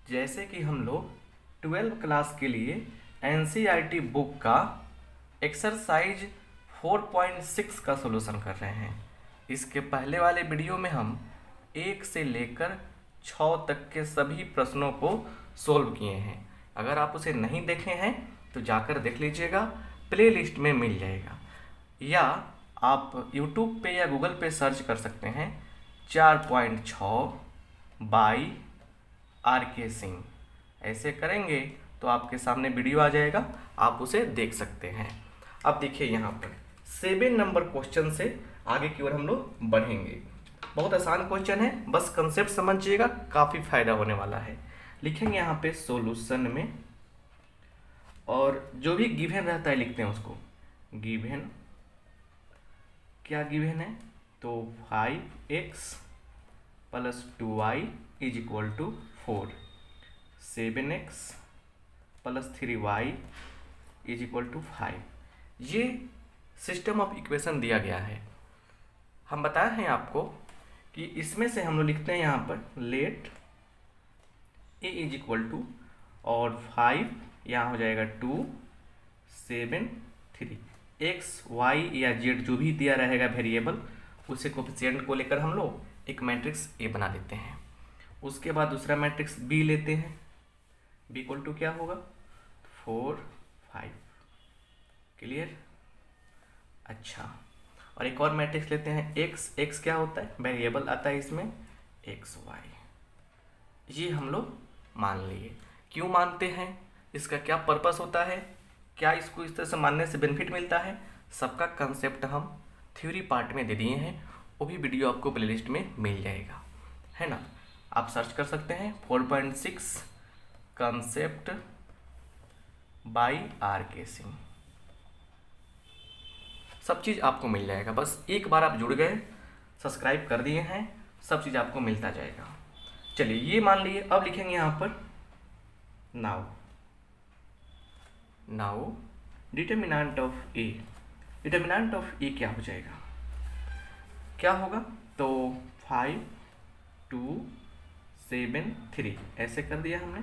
जैसे कि हम लोग 12 क्लास के लिए एनसीईआरटी बुक का एक्सरसाइज 4.6 का सॉल्यूशन कर रहे हैं। इसके पहले वाले वीडियो में हम 1 से लेकर 6 तक के सभी प्रश्नों को सोल्व किए हैं। अगर आप उसे नहीं देखे हैं तो जाकर देख लीजिएगा, प्लेलिस्ट में मिल जाएगा, या आप YouTube पे या गूगल पे सर्च कर सकते हैं 4.6 बाई RK सिंह। ऐसे करेंगे तो आपके सामने वीडियो आ जाएगा, आप उसे देख सकते हैं। अब देखिए यहाँ पर 7 नंबर क्वेश्चन से आगे की ओर हम लोग बढ़ेंगे। बहुत आसान क्वेश्चन है, बस कंसेप्ट समझिएगा, काफ़ी फायदा होने वाला है। लिखेंगे यहाँ पे सॉल्यूशन में, और जो भी गिवन रहता है लिखते हैं उसको। गिवन क्या गिवन है, तो 5x + 2y = 4, 7x + 3y = 5। ये सिस्टम ऑफ इक्वेशन दिया गया है। हम बताए हैं आपको कि इसमें से हम लोग लिखते हैं यहाँ पर लेट a = और 5 यहाँ हो जाएगा 2, 7, 3। x, y या z जो भी दिया रहेगा वेरिएबल, उसे कोफिशिएंट को लेकर हम लोग एक मैट्रिक्स A बना लेते हैं। उसके बाद दूसरा मैट्रिक्स B लेते हैं। B = क्या होगा, 4, 5। क्लियर? अच्छा, और एक और मैट्रिक्स लेते हैं x क्या होता है, वेरिएबल आता है इसमें x, y। ये हम लोग मान लिए। क्यों मानते हैं, इसका क्या पर्पस होता है, क्या इसको इस तरह से मानने से बेनिफिट मिलता है, सबका कंसेप्ट हम थ्योरी पार्ट में दे दिए हैं। वो भी वीडियो आपको प्लेलिस्ट में मिल जाएगा, है ना। आप सर्च कर सकते हैं 4.6 कंसेप्ट बाई RK सिंह, सब चीज़ आपको मिल जाएगा। बस एक बार आप जुड़ गए, सब्सक्राइब कर दिए हैं, सब चीज़ आपको मिलता जाएगा। चलिए ये मान लिए। अब लिखेंगे यहाँ पर now determinant of A। Determinant of A क्या हो जाएगा, क्या होगा, तो 5, 2, 7, 3 ऐसे कर दिया हमने,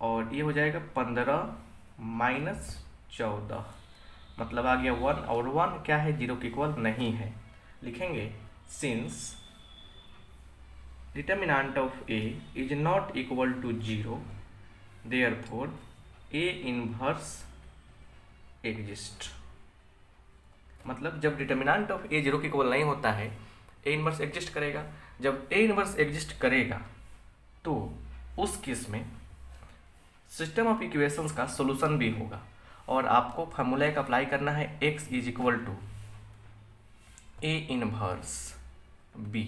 और ये हो जाएगा 15 - 14, मतलब आ गया 1, और 1 क्या है, 0 के इक्वल नहीं है। लिखेंगे since determinant of A is not equal to 0, therefore A inverse exist. मतलब जब डिटर्मिनेंट ऑफ A 0 के इक्वल नहीं होता है, A इनवर्स एग्जिस्ट करेगा। जब A इनवर्स एग्जिस्ट करेगा तो उस केस में सिस्टम ऑफ इक्वेशंस का सॉल्यूशन भी होगा, और आपको फार्मूला एक अप्लाई करना है, x = A इनवर्स B।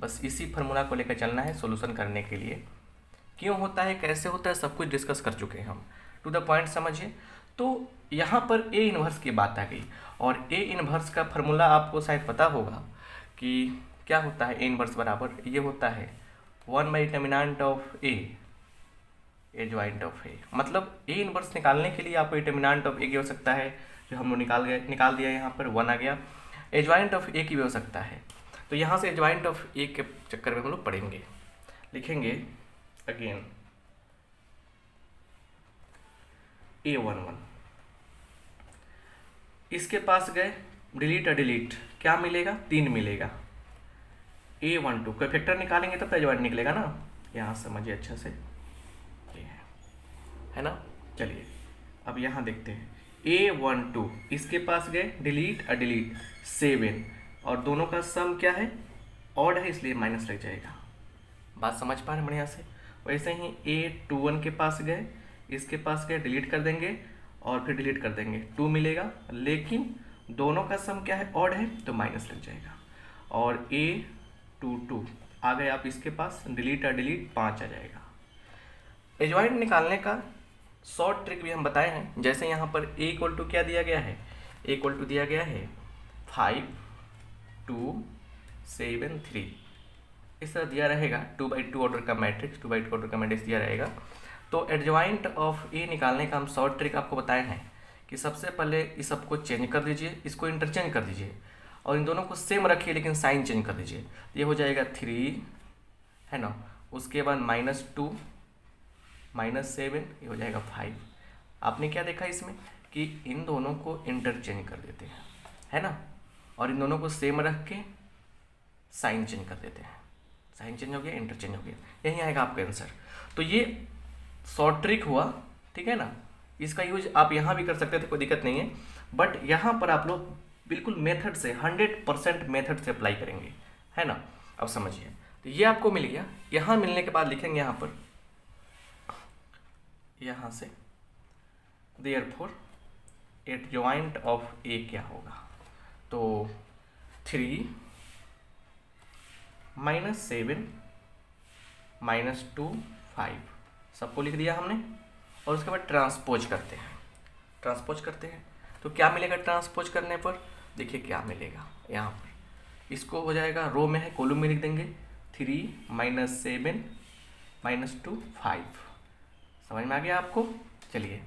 बस इसी फार्मूला को लेकर चलना है सॉल्यूशन करने के लिए। क्यों होता है, कैसे होता है, सब कुछ डिस्कस कर चुके हैं हम। टू द पॉइंट समझिए। तो यहाँ पर A इनवर्स की बात आ गई, और A इनवर्स का फार्मूला आपको शायद पता होगा कि क्या होता है। A इनवर्स बराबर ये होता है one by determinant of A adjoint of A। मतलब A इनवर्स निकालने के लिए आपको डिटर्मिनेंट ऑफ A की आवश्यकता है, जो हम लोग निकाल दिया, यहाँ पर 1 आ गया। एडजॉइंट ऑफ A की भी आवश्यकता है, तो यहाँ से एडजॉइंट ऑफ A के चक्कर में हम लोग पढ़ेंगे। लिखेंगे अगेन A11, इसके पास गए, डिलीट क्या मिलेगा, 3 मिलेगा। A12 कोई फैक्टर निकालेंगे तब तो एडजॉइंट निकलेगा ना, यहाँ समझिए अच्छा से, ये है ना। चलिए अब यहाँ देखते हैं A12, इसके पास गए, डिलीट 7, और दोनों का सम क्या है, ऑड है, इसलिए माइनस लग जाएगा। बात समझ पा रहे हैं बढ़िया से। वैसे ही A21 के पास गए, इसके पास गए, डिलीट कर देंगे और फिर डिलीट कर देंगे, 2 मिलेगा, लेकिन दोनों का सम क्या है, ऑड है, तो माइनस लग जाएगा। और A22 आ गए आप इसके पास, डिलीट 5 आ जाएगा। एडजॉइंट निकालने का शॉर्ट ट्रिक भी हम बताए हैं। जैसे यहाँ पर A = क्या दिया गया है, A = दिया गया है 5, 2, 7, 3, इस तरह दिया रहेगा। 2/2 ऑर्डर का मैट्रिक्स, 2/2 ऑर्डर का मैट्रिक्स दिया रहेगा। तो एडजॉइंट ऑफ A निकालने का हम शॉर्ट ट्रिक आपको बताए हैं कि सबसे पहले इस सबको चेंज कर दीजिए, इसको इंटरचेंज कर दीजिए, और इन दोनों को सेम रखिए लेकिन साइन चेंज कर दीजिए। ये हो जाएगा 3, है ना, उसके बाद -2 -7, ये हो जाएगा 5। आपने क्या देखा इसमें कि इन दोनों को इंटरचेंज कर देते हैं, है ना, और इन दोनों को सेम रख के साइन चेंज कर देते हैं। साइन चेंज हो गया, इंटरचेंज हो गया, यही आएगा आपका आंसर। तो ये शॉर्ट ट्रिक हुआ, ठीक है ना। इसका यूज आप यहाँ भी कर सकते थे, कोई दिक्कत नहीं है, बट यहाँ पर आप लोग बिल्कुल मेथड से 100% मेथड से अप्लाई करेंगे, है ना। अब समझिए, तो ये आपको मिल गया। यहाँ मिलने के बाद लिखेंगे यहाँ पर, यहाँ से देयरफॉर एडजॉइंट ऑफ ए क्या होगा, तो 3 -7 -2 5 सबको लिख दिया हमने। और उसके बाद ट्रांसपोज करते हैं, ट्रांसपोज करते हैं तो क्या मिलेगा ट्रांसपोज करने पर, देखिए क्या मिलेगा यहाँ पर। इसको हो जाएगा, रो में है, कॉलम में लिख देंगे 3 -7 -2 5। समझ में आ गया आपको। चलिए,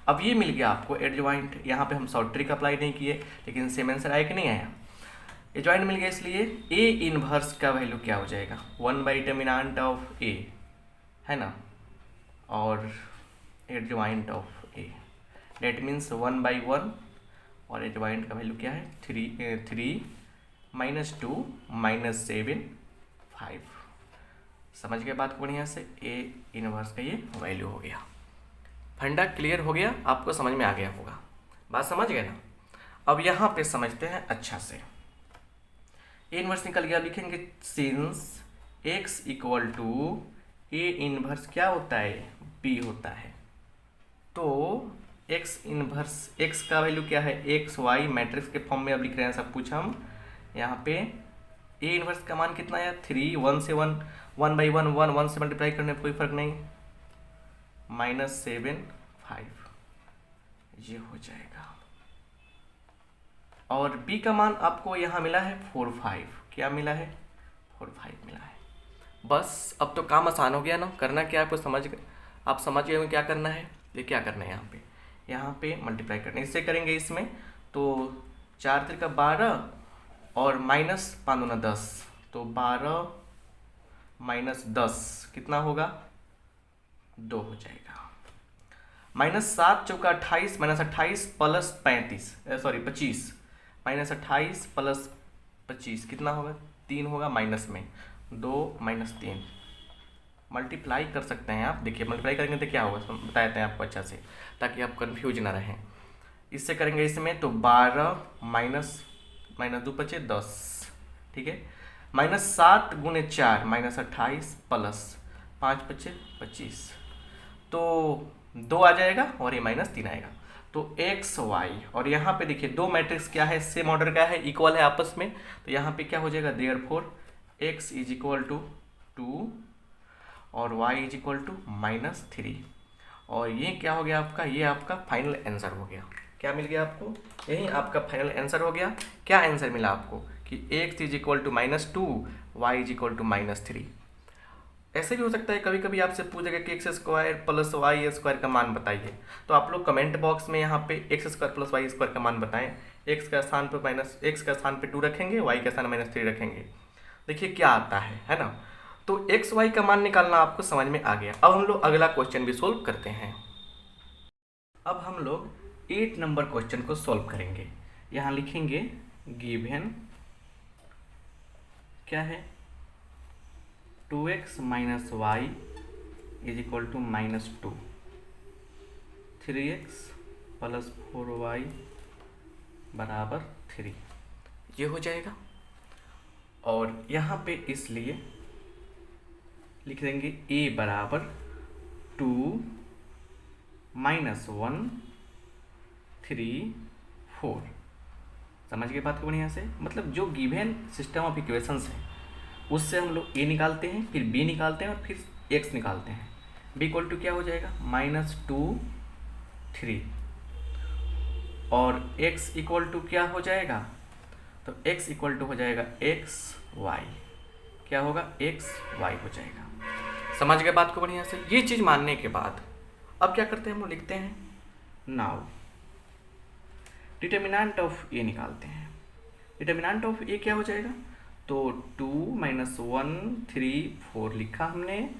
अब ये मिल गया आपको एडजॉइंट। यहाँ पे हम शॉर्ट ट्रिक अप्लाई नहीं किए, लेकिन सेम आंसर आया कि नहीं आया। एडजॉइंट मिल गया, इसलिए ए इनवर्स का वैल्यू क्या हो जाएगा, 1/डिटर्मिनेंट ऑफ ए, है ना, और adjoint of A, that means 1/1, और एडजॉइंट का वैल्यू क्या है 3 -2 -7 5। समझ गए बात को बढ़िया से। ए इनवर्स का ये वैल्यू हो गया। फंडा क्लियर हो गया, आपको समझ में आ गया होगा, बात समझ गए ना। अब यहाँ पे समझते हैं अच्छा से। ए इनवर्स निकल गया, लिखेंगे सिंस x = ए इनवर्स क्या होता है, b होता है। तो x इनवर्स, x का वैल्यू क्या है, x y मैट्रिक्स के फॉर्म में अब लिख रहे हैं सब कुछ हम। यहाँ पे ए इनवर्स का मान कितना है 3, 1 से 1, 1/1 1 से मल्टीप्लाई करने पर कोई फर्क नहीं, -7 5 ये हो जाएगा। और b का मान आपको यहाँ मिला है 4 5, क्या मिला है 4 5 मिला है। बस अब तो काम आसान हो गया ना। करना क्या है आपको आप समझ गए क्या करना है। ये क्या करना है, यहाँ पे मल्टीप्लाई करना है। इससे करेंगे इसमें तो 4 3 का 12 और -5 दूना 10, तो 12 -10 कितना होगा 2 हो जाएगा। -7 चौका 28 -28 प्लस 25 -28 + 25 कितना होगा 3 होगा, माइनस में 2 -3 मल्टीप्लाई कर सकते हैं आप। देखिए मल्टीप्लाई करेंगे तो क्या होगा बता देते हैं आपको अच्छा से, ताकि आप कंफ्यूज ना रहें। इससे करेंगे इसमें तो 12 -2 बचे 10, ठीक है। -7 × 4 -28 प्लस 5 बचे 25, तो 2 आ जाएगा और ये -3 आएगा। तो x y, और यहाँ पे देखिए दो मैट्रिक्स क्या है, सेम ऑर्डर का है, इक्वल है आपस में, तो यहाँ पे क्या हो जाएगा देयरफॉर x = 2 और y = -3। और ये क्या हो गया आपका, ये आपका फाइनल आंसर हो गया। क्या मिल गया आपको, यही आपका फाइनल आंसर हो गया। क्या आंसर मिला आपको कि x = -2 y = -3। ऐसे भी हो सकता है कभी कभी आपसे पूछेगा कि x² + y² का मान बताइए, तो आप लोग कमेंट बॉक्स में यहाँ पे x² + y² का मान बताएं। x का स्थान पे 2 रखेंगे, y का स्थान -3 रखेंगे, देखिए क्या आता है ना। तो x y का मान निकालना आपको समझ में आ गया। अब हम लोग अगला क्वेश्चन भी सोल्व करते हैं। अब हम लोग 8 नंबर क्वेश्चन को सोल्व करेंगे। यहाँ लिखेंगे गिवन क्या है 2x - y = -2, 3x + 4y = 3, ये हो जाएगा। और यहाँ पे इसलिए लिख देंगे a = 2 - 1 3 4। समझ गए बात को बढ़िया से। मतलब जो गिवन सिस्टम ऑफ इक्वेशंस है उससे हम लोग a निकालते हैं, फिर b निकालते हैं और फिर x निकालते हैं। b = क्या हो जाएगा -2 3, और x = क्या हो जाएगा, तो x = हो जाएगा x y, क्या होगा x y हो जाएगा। समझ गए बात को बढ़िया से। ये चीज़ मानने के बाद अब क्या करते हैं हम लोग लिखते हैं नाउ डिटर्मिनेंट ऑफ ए निकालते हैं। डिटर्मिनेंट ऑफ ए क्या हो जाएगा, तो 2 माइनस 1 3 4 लिखा हमने,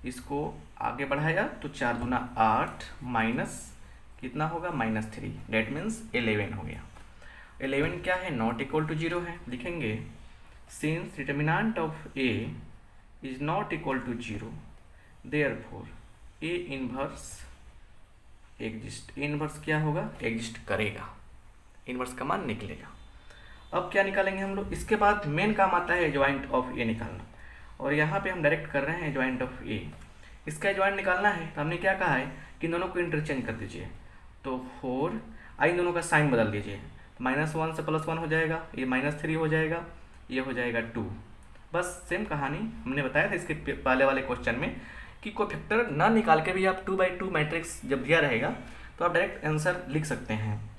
इसको आगे बढ़ाया तो 4 दूना 8 माइनस कितना होगा -3, डेट मीन्स 11 हो गया। 11 क्या है, नॉट इक्वल टू 0 है, लिखेंगे since determinant of A is not equal to 0 therefore A inverse exist. Inverse क्या होगा, एग्जिस्ट करेगा, इनवर्स का मान निकलेगा। अब क्या निकालेंगे हम लोग, इसके बाद मेन काम आता है एडजॉइंट ऑफ ए निकालना, और यहाँ पे हम डायरेक्ट कर रहे हैं एडजॉइंट ऑफ ए। इसका एडजॉइंट निकालना है तो हमने क्या कहा है कि दोनों को इंटरचेंज कर दीजिए, तो 4 आई दोनों का साइन बदल दीजिए, -1 से +1 हो जाएगा, ये -3 हो जाएगा, ये हो जाएगा 2। बस सेम कहानी हमने बताया था इसके पहले वाले क्वेश्चन में कि कोई फैक्टर ना निकाल के भी आप 2/2 मैट्रिक्स जब दिया रहेगा तो आप डायरेक्ट आंसर लिख सकते हैं।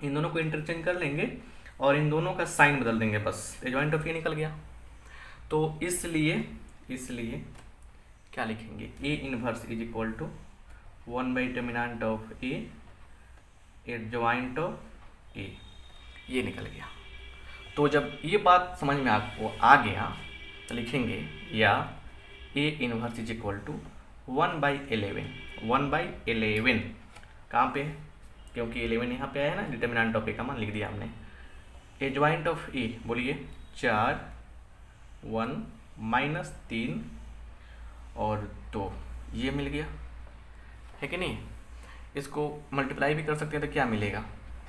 इन दोनों को इंटरचेंज कर लेंगे और इन दोनों का साइन बदल देंगे, बस एडजॉइंट ऑफ ए निकल गया। तो इसलिए क्या लिखेंगे, A inverse is equal to one by determinant of A adjoint of A, ये निकल गया। तो जब ये बात समझ में आपको आ गया तो लिखेंगे या A inverse is equal to 1/11, 1/11 कहाँ पे है, क्योंकि 11 यहाँ पे आया है ना, डिटर्मिनेंट ऑफ ए का मान लिख दिया हमने। एडजॉइंट ऑफ ए बोलिए 4 1 -3 और 2, ये मिल गया है कि नहीं। इसको मल्टीप्लाई भी कर सकते हैं तो क्या मिलेगा,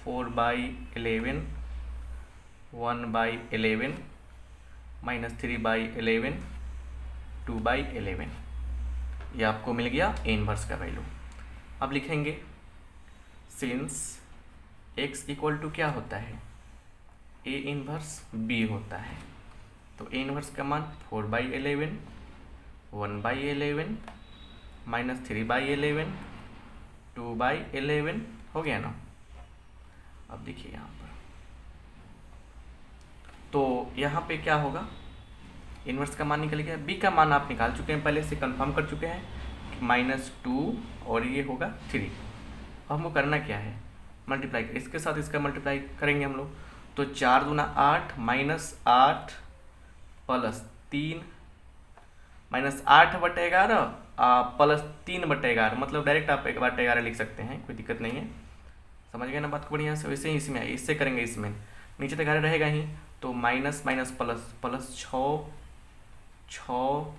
4/11 1/11 -3/11 2/11, ये आपको मिल गया ए इनवर्स का वैल्यू। अब लिखेंगे सिंस x इक्वल टू क्या होता है, ए इनवर्स बी होता है, तो ए इनवर्स का मान 4/11 1/11 -3/11 2/11 हो गया ना। अब देखिए यहाँ पर, तो यहाँ पे क्या होगा, इनवर्स का मान निकल गया, बी का मान आप निकाल चुके हैं, पहले से कंफर्म कर चुके हैं, -2 और ये होगा 3। अब हमको करना क्या है, मल्टीप्लाई, इसके साथ इसका मल्टीप्लाई करेंगे हम लोग, तो 4 दूना 8 -8 +3 -8/11 +3/11, मतलब डायरेक्ट आप 1/11 लिख सकते हैं, कोई दिक्कत नहीं है। समझ गए ना बात को बढ़िया से। वैसे ही इसमें इससे करेंगे, इसमें नीचे तक 11 रहेगा ही, तो माइनस प्लस 6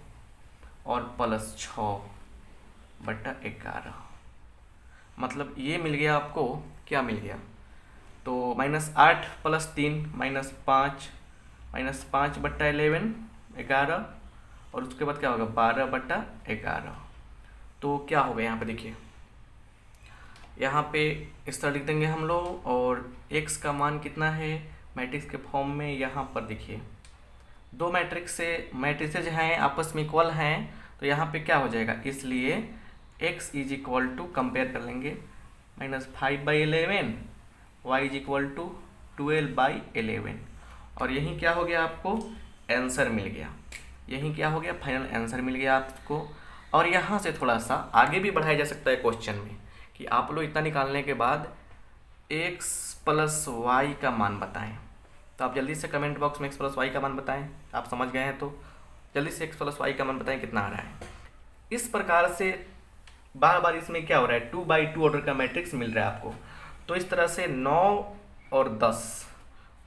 और +6/11, मतलब ये मिल गया आपको, क्या मिल गया, तो -8 +3 -5 -5/11 11, और उसके बाद क्या होगा 12/11। तो क्या होगा यहाँ पे देखिए, यहाँ पे इस तरह लिख देंगे हम लोग, और x का मान कितना है मैट्रिक्स के फॉर्म में, यहाँ पर देखिए दो मैट्रिसेज हैं आपस में इक्वल हैं, तो यहाँ पे क्या हो जाएगा, इसलिए x is equal to compare कर लेंगे -5/11, y इज इक्वल टू 12/11, और यहीं क्या हो गया, आपको आंसर मिल गया, यहीं क्या हो गया, फाइनल आंसर मिल गया आपको। और यहाँ से थोड़ा सा आगे भी बढ़ाया जा सकता है क्वेश्चन में, कि आप लोग इतना निकालने के बाद x + y का मान बताएं, तो आप जल्दी से कमेंट बॉक्स में x + y का मान बताएं, आप समझ गए हैं तो जल्दी से x + y का मान बताएं कितना आ रहा है। इस प्रकार से बार बार इसमें क्या हो रहा है, 2/2 ऑर्डर का मैट्रिक्स मिल रहा है आपको, तो इस तरह से 9 और 10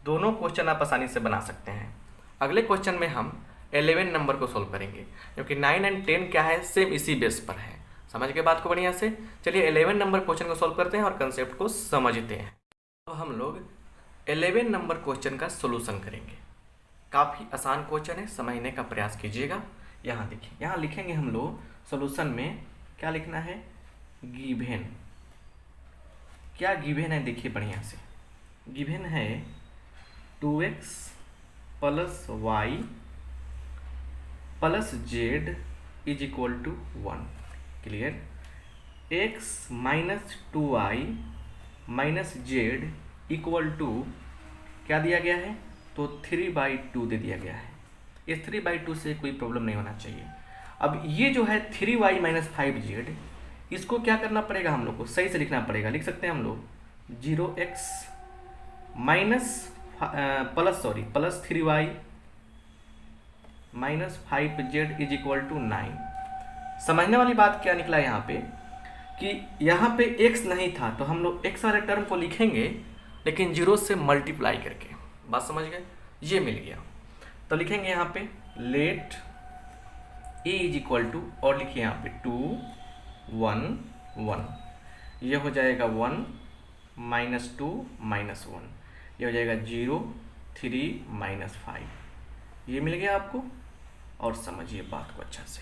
दोनों क्वेश्चन आप आसानी से बना सकते हैं। अगले क्वेश्चन में हम 11 नंबर को सोल्व करेंगे, क्योंकि 9 और 10 क्या है, सेम इसी बेस पर है। समझ के बात को बढ़िया से, चलिए 11 नंबर क्वेश्चन को सोल्व करते हैं और कंसेप्ट को समझते हैं। तो हम लोग 11 नंबर क्वेश्चन का सोल्यूशन करेंगे। काफ़ी आसान क्वेश्चन है, समझने का प्रयास कीजिएगा। यहाँ देखिए, यहाँ लिखेंगे हम लोग सोल्यूशन में क्या लिखना है, गिवन। क्या गिवन है देखिए बढ़िया से, गिवन है 2x + y + z is equal to 1। Clear, x - 2y - z equal to क्या दिया गया है, तो 3/2 दे दिया गया है। इस 3/2 से कोई प्रॉब्लम नहीं होना चाहिए। अब ये जो है 3y - 5z, इसको क्या करना पड़ेगा, हम लोग को सही से लिखना पड़ेगा। लिख सकते हैं हम लोग 0x + 3y -5z is equal to 9। समझने वाली बात क्या निकला यहाँ पे कि यहाँ पे x नहीं था तो हम लोग x वाले टर्म को लिखेंगे लेकिन 0 से मल्टीप्लाई करके। बात समझ गए? ये मिल गया तो लिखेंगे यहाँ पे let a is equal to, और लिखिए यहाँ पे 2 1 1, ये हो जाएगा 1 -2 -1, ये हो जाएगा 0 3 -5। ये मिल गया आपको, और समझिए बात को अच्छा से।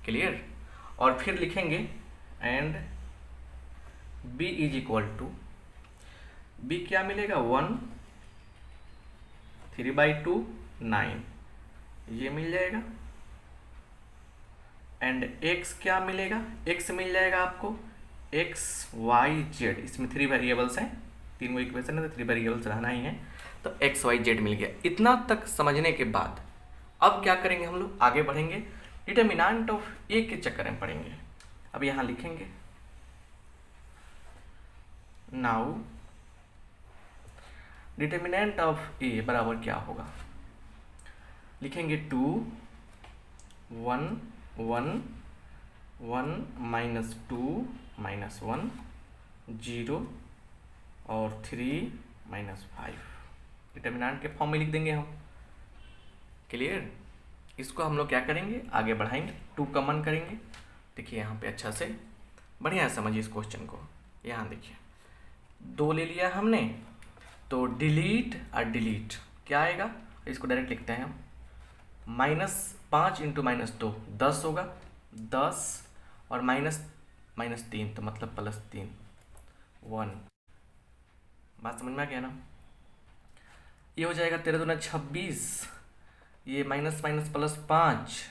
क्लियर? और फिर लिखेंगे and b is equal to, b क्या मिलेगा 1 3/2 9, ये मिल जाएगा। एंड x क्या मिलेगा? x मिल जाएगा आपको x y z, इसमें 3 वेरिएबल्स हैं, 3 वो इक्वेशन है तो 3 वेरिएबल्स रहना ही है, तो x y z मिल गया। इतना तक समझने के बाद अब क्या करेंगे हम लोग, आगे बढ़ेंगे, डिटर्मिनेंट ऑफ a के चक्कर में पढ़ेंगे। अब यहाँ लिखेंगे नाउ डिटर्मिनेंट ऑफ a बराबर क्या होगा, लिखेंगे 2 1 1 1 -2 -1 0 और 3 -5, डिटर्मिनेंट के फॉर्म में लिख देंगे हम। क्लियर? इसको हम लोग क्या करेंगे, आगे बढ़ाएंगे, 2 कॉमन करेंगे। देखिए यहाँ पे अच्छा से बढ़िया समझिए इस क्वेश्चन को। यहाँ देखिए 2 ले लिया हमने तो डिलीट और डिलीट क्या आएगा, इसको डायरेक्ट लिखते हैं हम, -5 × -2 10 होगा, 10 और -3 तो मतलब +3 1। बात समझ में आ गया ना? ये हो जाएगा 13 दूना 26, ये -+5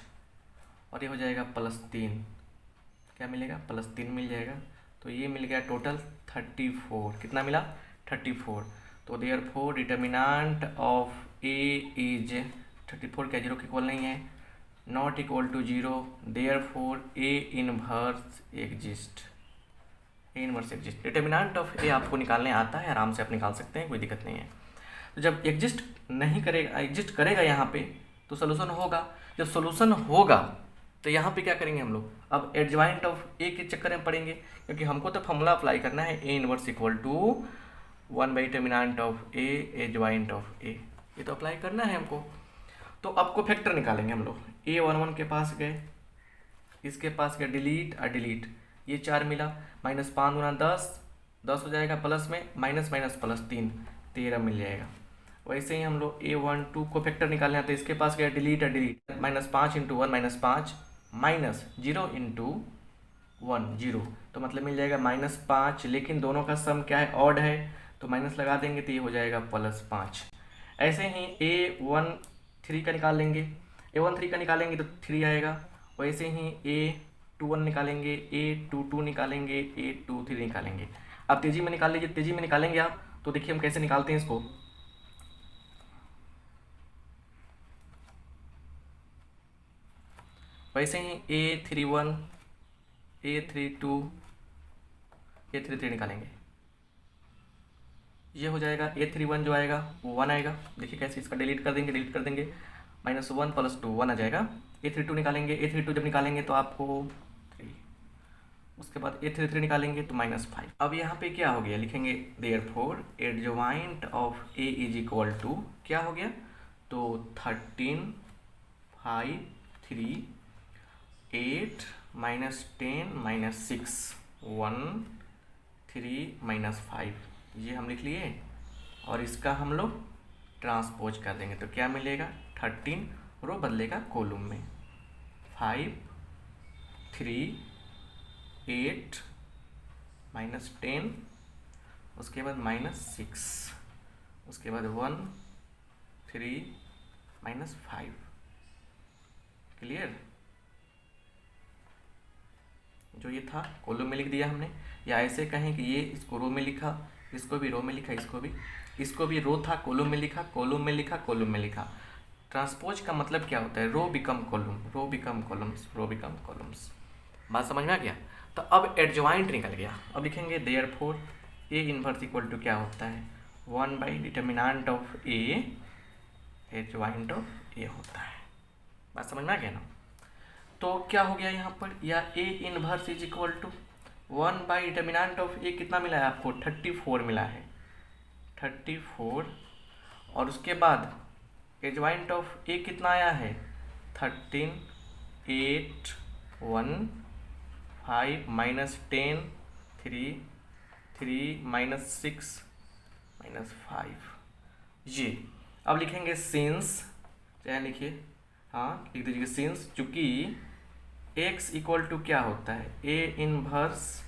और ये हो जाएगा +3, क्या मिलेगा +3 मिल जाएगा। तो ये मिल गया टोटल 34। कितना मिला? 34। तो therefore determinant of a is 34 क्या 0 के इक्वल नहीं है, not equal to 0, therefore a inverse exist. a inverse exist, determinant of a आपको निकालने आता है, आराम से आप निकाल सकते हैं, कोई दिक्कत नहीं है। तो जब एग्जिस्ट नहीं करेगा, एग्जिस्ट करेगा यहाँ पे तो सोल्यूशन होगा। जब सोल्यूशन होगा तो यहाँ पे क्या करेंगे हम लोग, अब एडजॉइंट ऑफ a के चक्कर में पड़ेंगे, क्योंकि हमको तो फॉर्मूला अप्लाई करना है a inverse equal to one by determinant of a adjoint of a, ये तो अप्लाई करना है हमको। तो अब को फैक्टर निकालेंगे हम लोग, a11 के पास गए, इसके पास गए, डिलीट और डिलीट, ये 4 मिला, -5 गुना 10 10 हो जाएगा, प्लस में माइनस +3 13 मिल जाएगा। वैसे ही हम लोग a12 को फैक्टर निकालना है तो इसके पास गया डिलीट और डिलीट, -5 × 1 -5 -0 × 1 0, तो मतलब मिल जाएगा -5, लेकिन दोनों का सम क्या है, ऑड है, तो माइनस लगा देंगे तो ये हो जाएगा +5। ऐसे ही a13 का निकाल लेंगे, a13 का निकालेंगे तो 3 आएगा। वैसे ही a21 निकालेंगे, a22 निकालेंगे, a23 निकालेंगे। अब तेजी में निकाल लीजिए, तेजी में निकालेंगे आप तो देखिए हम कैसे निकालते हैं इसको। वैसे ही a31 a32 a33 निकालेंगे, ये हो जाएगा a31 जो आएगा वो 1 आएगा। देखिए कैसे, इसका डिलीट कर देंगे, -1 + 2 1 आ जाएगा। a32 निकालेंगे, a32 जब निकालेंगे तो आपको 3, उसके बाद a33 निकालेंगे तो -5। अब यहाँ पे क्या हो गया, लिखेंगे therefore adjoint of a is equal to क्या हो गया, तो 13 5 3 8 -10 -6 1 3 -5, ये हम लिख लिए। और इसका हम लोग ट्रांसपोज कर देंगे तो क्या मिलेगा, 13 रो बदलेगा कॉलम में, 5 3 8 -10, उसके बाद -6, उसके बाद 1 3 -5। क्लियर? जो ये था कॉलम में लिख दिया हमने, या ऐसे कहें कि ये इसको रो में लिखा, इसको भी रो में लिखा, इसको भी रो था कॉलम में लिखा, कॉलम में लिखा, कॉलम में लिखा। ट्रांसपोज का मतलब क्या होता है, row become column, row become columns, row become columns. बात समझ में आ गया? तो अब एडजॉइंट निकल गया। अब लिखेंगे therefore a inverse equal to क्या होता है, one by determinant of a adjoint of a होता है। बात समझ में आ गया ना। तो क्या हो गया यहाँ पर, या A inverse is equal to 1 by determinant of A कितना मिला है आपको, 34 मिला है, 34। और उसके बाद एडजॉइंट ऑफ ए कितना आया है, 13, 8, 1, 5 माइनस 10, 3, 3 माइनस 6 माइनस 5 ये। अब लिखेंगे सिंस, चाहे लिखिए, हाँ लिख दीजिए सिंस, चूँकि x इक्वल टू क्या होता है, ए इनवर्स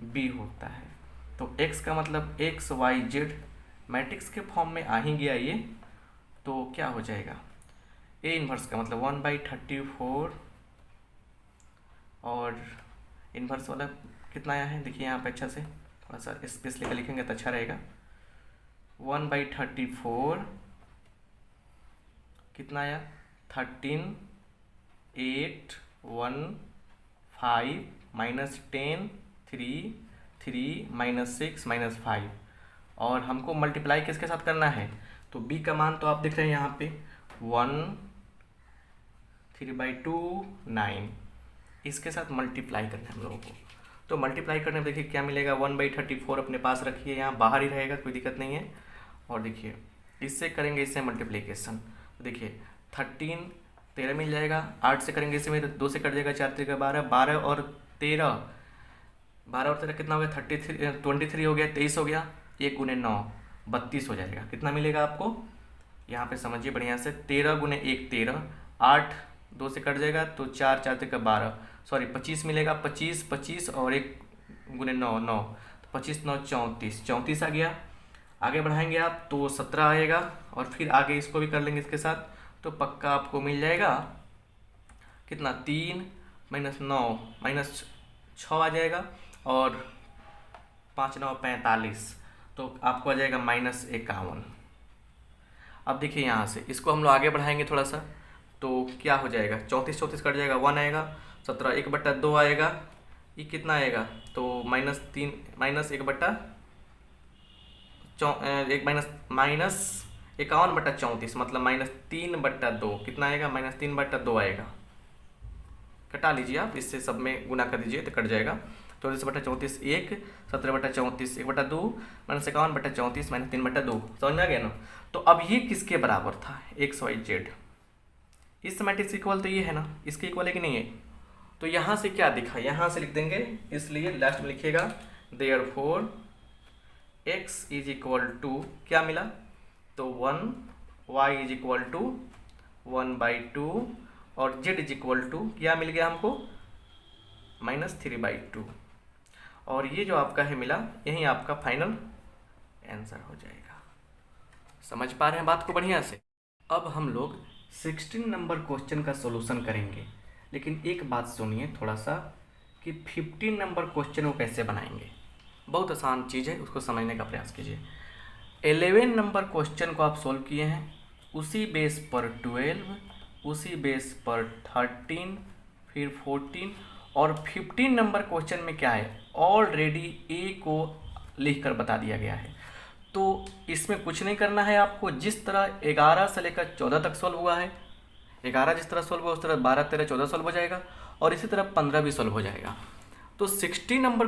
b होता है, तो x का मतलब एक्स वाई जेड मैट्रिक्स के फॉर्म में आ ही गया ये, तो क्या हो जाएगा, ए इनवर्स का मतलब 1/34 और इनवर्स वाला कितना आया है, देखिए यहाँ पे अच्छा से थोड़ा सा स्पेस लेकर लिखेंगे तो अच्छा रहेगा। 1/34 कितना आया, 13, 8, 1, 5 माइनस 10, 3, 3 माइनस 6 माइनस 5। और हमको मल्टीप्लाई किसके साथ करना है, तो b का मान तो आप देख रहे हैं यहाँ पे 1, 3/2, 9, इसके साथ मल्टीप्लाई करना है हम लोगों को। तो मल्टीप्लाई करने में देखिए क्या मिलेगा, 1/34 अपने पास रखिए, यहाँ बाहर ही रहेगा, कोई दिक्कत नहीं है। और देखिए इससे करेंगे इससे मल्टीप्लिकेशन, तो देखिए 13 13 मिल जाएगा, 8 से करेंगे इससे मेरे 2 से कट जाएगा, 4 3 12, 12 और 13, 12 और 13 कितना हो गया, 23 हो गया, 23 हो गया, 1 गुने 9 32 हो जाएगा। कितना मिलेगा आपको, यहाँ पे समझिए बढ़िया से, 13 गुने 1 13, 8 2 से कट जाएगा तो 4 4 3 12, सॉरी 25 मिलेगा, 25 25 और 1 गुने 9 9, तो 25 9 34, 34 आ गया। आगे बढ़ाएंगे आप तो 17 आएगा, और फिर आगे इसको भी कर लेंगे इसके साथ, तो पक्का आपको मिल जाएगा कितना, 3 माइनस 9 माइनस 6 आ जाएगा, और 5 9 45, तो आपको आ जाएगा -51। अब देखिए यहाँ से इसको हम लोग आगे बढ़ाएंगे थोड़ा सा, तो क्या हो जाएगा, 34 34 कट जाएगा, 1 आएगा, 17 1/2 आएगा, ये कितना आएगा, तो -3 -51/34 मतलब -3/2, कितना आएगा, -3/2 आएगा। कटा लीजिए आप, इससे सब में गुना कर दीजिए तो कट जाएगा। 34/34 1, 17/34 1/2, -51/34 -3/2, समझ में आ गया ना। तो अब ये किसके बराबर था, एक्स वाई जेड, इस मैट्रिक्स इक्वल तो ये है ना, इसके इक्वल है कि नहीं है। तो यहाँ से क्या दिखा, यहाँ से लिख देंगे, इसलिए लास्ट में लिखिएगा therefore x is equal to क्या मिला, तो 1, y इज इक्वल टू 1/2 और z इज इक्वल टू क्या मिल गया हमको, -3/2। और ये जो आपका है मिला, यही आपका फाइनल आंसर हो जाएगा। समझ पा रहे हैं बात को बढ़िया से। अब हम लोग 16 नंबर क्वेश्चन का सॉल्यूशन करेंगे, लेकिन एक बात सुनिए थोड़ा सा, कि 15 नंबर क्वेश्चन को कैसे बनाएंगे। बहुत आसान चीज़ है, उसको समझने का प्रयास कीजिए। 11 नंबर क्वेश्चन को आप सोल्व किए हैं, उसी बेस पर 12, उसी बेस पर 13, फिर 14, और 15 नंबर क्वेश्चन में क्या है, ऑलरेडी ए को लिख कर बता दिया गया है। तो इसमें कुछ नहीं करना है आपको, जिस तरह 11 से लेकर 14 तक सोल्व हुआ है, 11 जिस तरह सोल्व हुआ उस तरह 12 13 14 सोल्व हो जाएगा, और इसी तरह 15 भी सोल्व हो जाएगा। तो 16 नंबर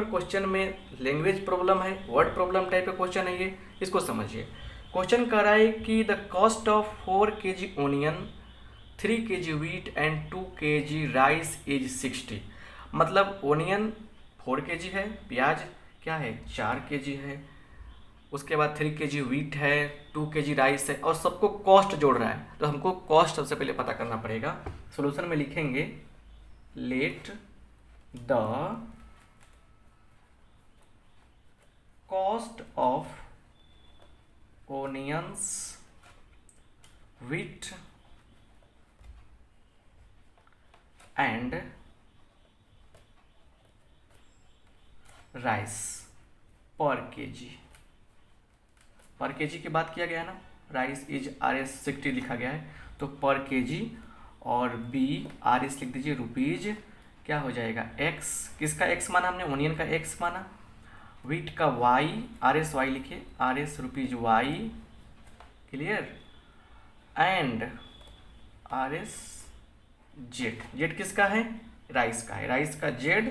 क्वेश्चन में लैंग्वेज प्रॉब्लम है, वर्ड प्रॉब्लम टाइप का क्वेश्चन है ये, इसको समझिए। क्वेश्चन कर रहा है कि the cost of 4 kg onion, 3 kg wheat and 2 kg rice is 60। मतलब ओनियन 4 kg है, प्याज क्या है 4 kg है, उसके बाद 3 kg वीट है, 2 kg राइस है, और सबको कॉस्ट जोड़ रहा है, तो हमको कॉस्ट सबसे पहले पता करना पड़ेगा। सॉल्यूशन में लिखेंगे let the cost of onions, wheat and rice पर केजी। पर केजी की बात किया गया है ना, राइस इज RS60 लिखा गया है, तो पर केजी, और बी RS लिख दीजिए रुपीज, क्या हो जाएगा एक्स, किसका एक्स माना हमने, ओनियन का एक्स माना, वीट का वाई, RS वाई लिखिए, RS rupees y, clear, and R S z, z किसका है, राइस का है, राइस का जेड,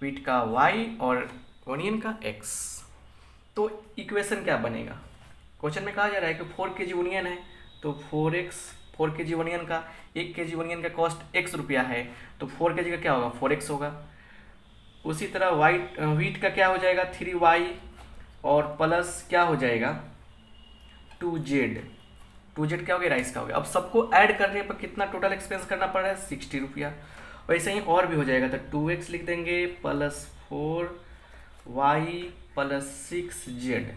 व्हीट का वाई और ओनियन का एक्स। तो इक्वेशन क्या बनेगा, क्वेश्चन में कहा जा रहा है कि 4 kg ओनियन है तो 4x, 4 kg ओनियन का 1 kg ओनियन का कॉस्ट x रुपया है तो 4 kg का क्या होगा 4x होगा। उसी तरह व्हीट का क्या हो जाएगा 3y और प्लस क्या हो जाएगा 2z, 2z क्या हो गया राइस का हो गया। अब सबको ऐड करने पर कितना टोटल एक्सपेंस करना पड़ रहा है 60 रुपया। वैसे ही और भी हो जाएगा तो 2x लिख देंगे प्लस 4y प्लस 6z, ये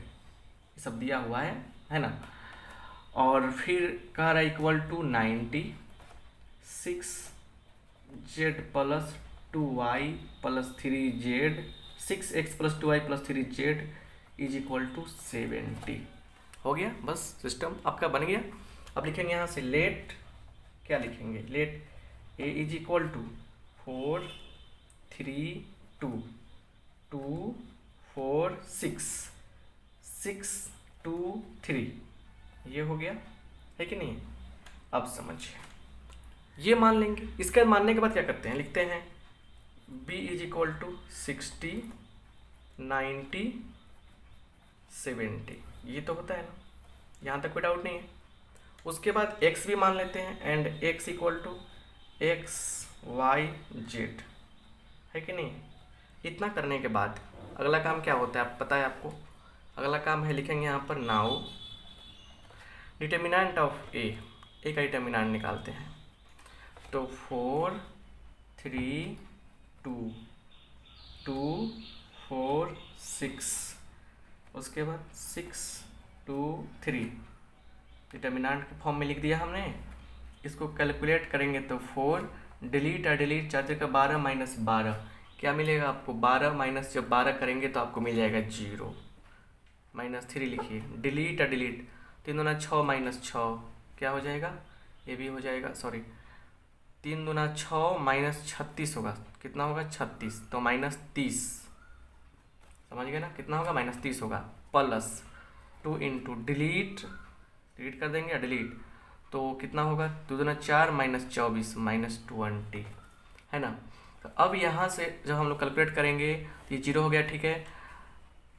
सब दिया हुआ है ना। और फिर कह रहा है equal to 96 z plus 2y plus 3z, 6x plus 2y plus 3z is equal to 70। हो गया, बस सिस्टम आपका बन गया। अब लिखेंगे यहाँ से लेट, क्या लिखेंगे, let a is equal to 4 3 2 2 4 6 6 2 3, ये हो गया है कि नहीं। अब समझिए, ये मान लेंगे, इसका मानने के बाद क्या करते हैं, लिखते हैं b इज इक्वल टू 60 90 70, ये तो होता है ना, यहाँ तक कोई डाउट नहीं है। उसके बाद x भी मान लेते हैं and x equal to x y z, है कि नहीं। इतना करने के बाद अगला काम क्या होता है पता है आपको, अगला काम है लिखेंगे यहाँ पर नाउ डिटर्मिनेंट ऑफ ए, ए का डिटर्मिनेंट निकालते हैं। तो 4 3 2 2 4 6, उसके बाद 6 2 3 डिटर्मिनेंट के फॉर्म में लिख दिया हमने। इसको कैलकुलेट करेंगे तो 4 डिलीट और डिलीट 4 का 12 माइनस 12 क्या मिलेगा आपको 12 माइनस जब 12 करेंगे तो आपको मिल जाएगा 0 माइनस 3 लिखिए, डिलीट और डिलीट 3 दूना 6 माइनस 6 क्या हो जाएगा, ये भी हो जाएगा, सॉरी 3 दूना 6 माइनस 36 होगा, कितना होगा 36, तो माइनस 30, समझ गए ना, कितना होगा माइनस 30 होगा, प्लस 2 इंटू डिलीट, डिलीट कर देंगे डिलीट तो कितना होगा 2 दूना 4 माइनस 24 माइनस 20, है ना। तो अब यहाँ से जब हम लोग कैलकुलेट करेंगे तो ये 0 हो गया, ठीक है।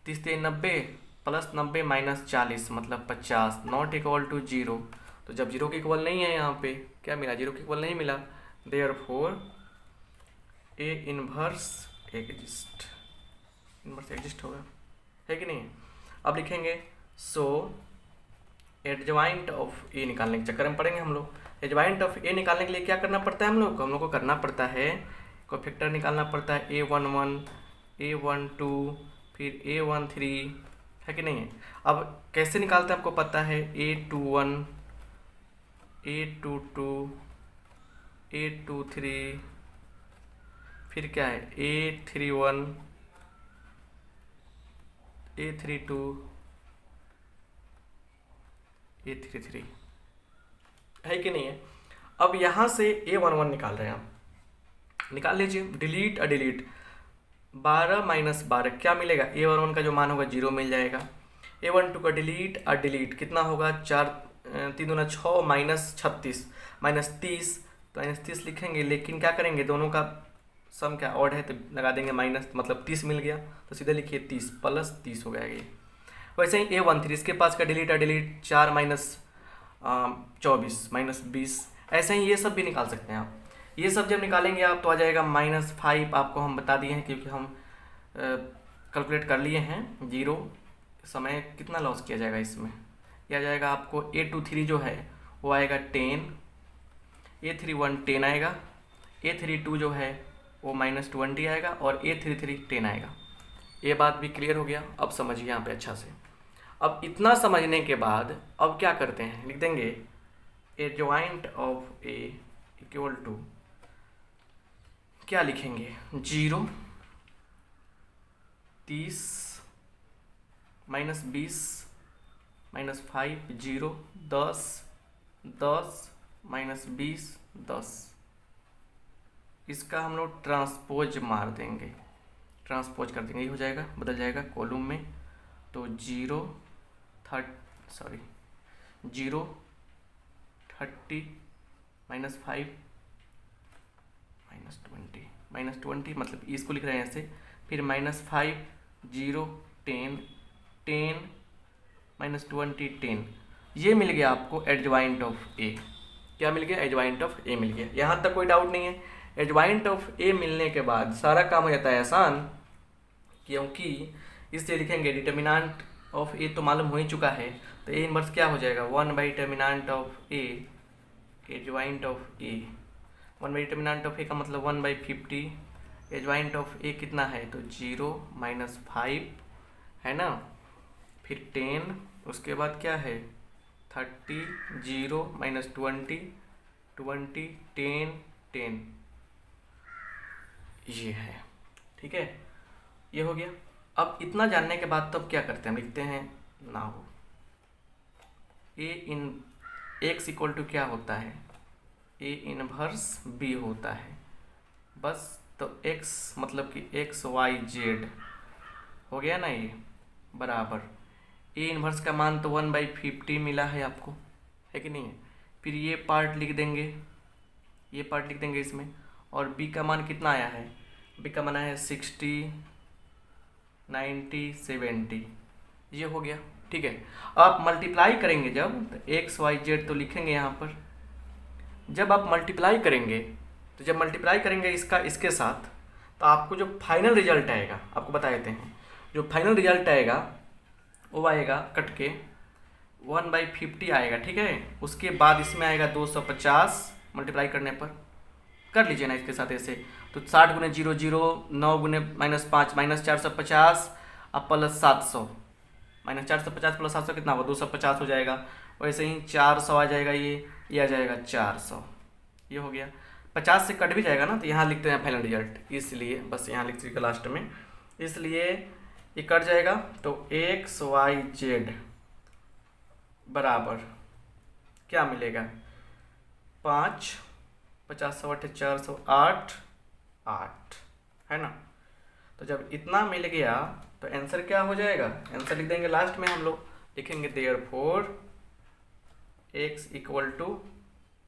30 3 90 प्लस 90 माइनस 40 मतलब 50 नॉट इक्वल टू 0, तो जब 0 के इक्वल नहीं है यहाँ पे क्या मिला, 0 के इक्वल नहीं मिला, therefore A inverse exist, inverse exist होगा, है कि नहीं। अब लिखेंगे सो एडजॉइंट ऑफ ए निकालने के चक्कर में पड़ेंगे हम लोग। एडजॉइंट ऑफ ए निकालने के लिए क्या करना पड़ता है हम लोग को करना पड़ता है कोफैक्टर निकालना पड़ता है A11 A12 फिर A13, है कि नहीं है। अब कैसे निकालते हैं आपको पता है, A21 A22 A23 फिर क्या है A31 A32 A33, है कि नहीं है। अब यहाँ से A11 निकाल रहे हैं आप, निकाल लीजिए, डिलीट और डिलीट 12 माइनस 12 क्या मिलेगा, A11 का जो मान होगा 0 मिल जाएगा। A12 का डिलीट और डिलीट कितना होगा 4 3 दूना 6 माइनस 36 माइनस 30, तो माइनस 30 लिखेंगे, लेकिन क्या करेंगे दोनों का सम क्या ऑड है तो लगा देंगे माइनस, मतलब 30 मिल गया तो सीधे लिखिए 30 प्लस 30 हो गया ये। वैसे ही A13 इसके पास का डिलीट और डिलीट 4 माइनस 24 माइनस 20, ऐसे ही ये सब भी निकाल सकते हैं आप। ये सब जब निकालेंगे आप तो आ जाएगा -5, आपको हम बता दिए हैं क्योंकि हम कैलकुलेट कर लिए हैं। 0 समय कितना लॉस किया जाएगा इसमें, यह आ जाएगा आपको A23 जो है वो आएगा 10, A31 10 आएगा, A32 जो है वो -20 आएगा और A33 10 आएगा। ये बात भी क्लियर हो गया, अब समझिए यहाँ पे अच्छा से। अब इतना समझने के बाद अब क्या करते हैं, लिख देंगे adjoint of A equal to क्या लिखेंगे 0 30 माइनस 20 माइनस 5 0 10 10 माइनस 20 10, इसका हम लोग ट्रांसपोज मार देंगे, ट्रांसपोज कर देंगे, ये हो जाएगा बदल जाएगा कॉलम में। तो 0 30 -5 -20 -20 मतलब इसको लिख रहे हैं ऐसे, फिर -5 0 10 10 -20 10। ये मिल गया आपको एडजॉइंट ऑफ ए। क्या मिल गया? एडजॉइंट ऑफ ए मिल गया। यहाँ तक कोई डाउट नहीं है। एडजॉइंट ऑफ ए मिलने के बाद सारा काम हो जाता है आसान, क्योंकि इससे लिखेंगे डिटर्मिनेंट ऑफ ए तो मालूम हो ही चुका है, तो ए इनवर्स क्या हो जाएगा? One by determinant of A adjoint of A. One by determinant of A का मतलब 1/50। एडजॉइंट ऑफ ए कितना है? तो 0 -5 है ना, फिर 10, उसके बाद क्या है? 30 0 -20 20 10 10, ये है। ठीक है, ये हो गया। अब इतना जानने के बाद तो अब क्या करते हैं? हम लिखते हैं now A in x equal to क्या होता है? ए इनवर्स बी होता है बस। तो एक्स मतलब कि एक्स वाई जेड हो गया ना, ये बराबर ए इनवर्स का मान तो 1/50 मिला है आपको, है कि नहीं है? फिर ये पार्ट लिख देंगे, ये पार्ट लिख देंगे इसमें। और बी का मान कितना आया है? बी का मान आया है 60 90 70, ये हो गया। ठीक है, आप मल्टीप्लाई करेंगे जब, तो एक्स वाई जेड तो लिखेंगे यहाँ पर। जब आप मल्टीप्लाई करेंगे, तो जब मल्टीप्लाई करेंगे इसका इसके साथ, तो आपको जो फाइनल रिजल्ट आएगा, आपको बता देते हैं, जो फाइनल रिजल्ट आएगा वो आएगा कट के 1/50 आएगा। ठीक है, उसके बाद इसमें आएगा 250 मल्टीप्लाई करने पर, कर लीजिए ना इसके साथ ऐसे। तो 60 × 0 0, 9 × -5 -450 अब +700, -450 + 700 कितना होगा? 250 हो जाएगा। वैसे ही 400 आ जाएगा, ये आ जाएगा 400, ये हो गया। 50 से कट भी जाएगा ना, तो यहाँ लिखते हैं फाइनल रिजल्ट, इसलिए बस यहाँ लिख दीजिएगा लास्ट में, इसलिए ये कट जाएगा। तो एक्स वाई जेड बराबर क्या मिलेगा? 5 50 8 408 8, है ना। तो जब इतना मिल गया तो आंसर क्या हो जाएगा? आंसर लिख देंगे लास्ट में, हम लोग लिखेंगे देयरफॉर x =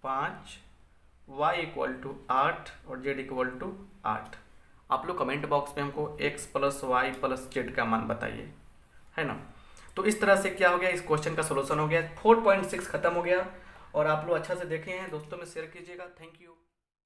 5 y = 8 और z = 8। आप लोग कमेंट बॉक्स में हमको x + y + z का मान बताइए, है ना। तो इस तरह से क्या हो गया? इस क्वेश्चन का सोल्यूशन हो गया। 4.6 खत्म हो गया। और आप लोग अच्छा से देखे हैं, दोस्तों में शेयर कीजिएगा। Thank you.